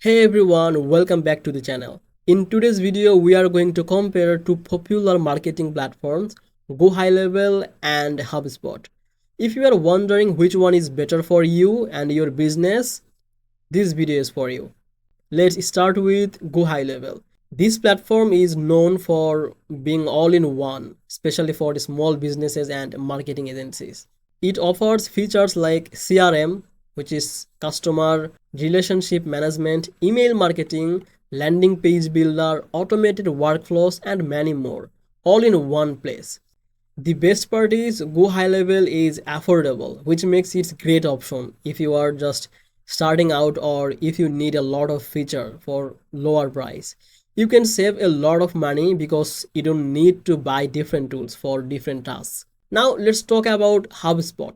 Hey everyone, welcome back to the channel. In today's video, we are going to compare two popular marketing platforms, GoHighLevel and Hubspot. If you are wondering which one is better for you and your business, this video is for you. Let's start with GoHighLevel. This platform is known for being all-in-one, especially for the small businesses and marketing agencies. It offers features like CRM, which is customer relationship management, email marketing, landing page builder, automated workflows, and many more, all in one place. The best part is GoHighLevel is affordable, which makes it a great option if you are just starting out or if you need a lot of feature for lower price. You can save a lot of money because you don't need to buy different tools for different tasks. Now let's talk about HubSpot.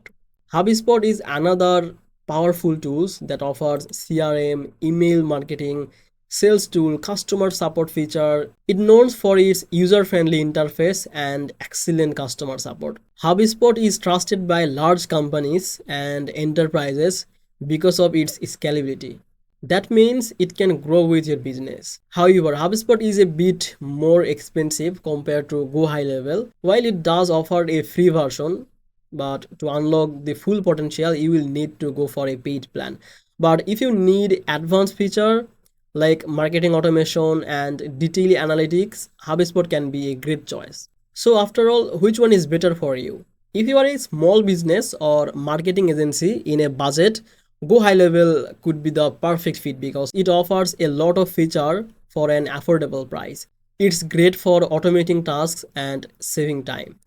HubSpot is another powerful tools that offers CRM, email marketing, sales tool, customer support feature. It's known for its user-friendly interface and excellent customer support. HubSpot is trusted by large companies and enterprises because of its scalability. That means it can grow with your business. However, HubSpot is a bit more expensive compared to GoHighLevel. While it does offer a free version, but to unlock the full potential, you will need to go for a paid plan. But if you need advanced feature like marketing automation and detailed analytics, HubSpot can be a great choice. So after all, which one is better for you? If you are a small business or marketing agency in a budget, GoHighLevel could be the perfect fit because it offers a lot of feature for an affordable price. It's great for automating tasks and saving time.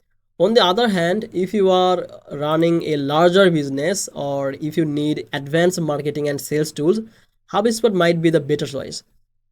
On the other hand, if you are running a larger business or if you need advanced marketing and sales tools, HubSpot might be the better choice.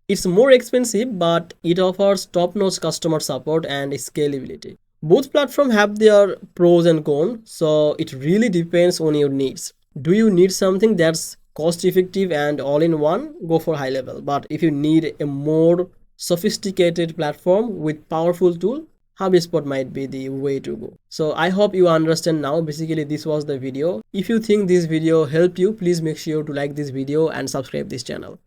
It's more expensive, but it offers top-notch customer support and scalability. Both platforms have their pros and cons, so it really depends on your needs. Do you need something that's cost effective and all in one? Go for HighLevel. But if you need a more sophisticated platform with powerful tool, HubSpot might be the way to go. So I hope you understand now. Basically, this was the video. If you think this video helped you, please make sure to like this video and subscribe this channel.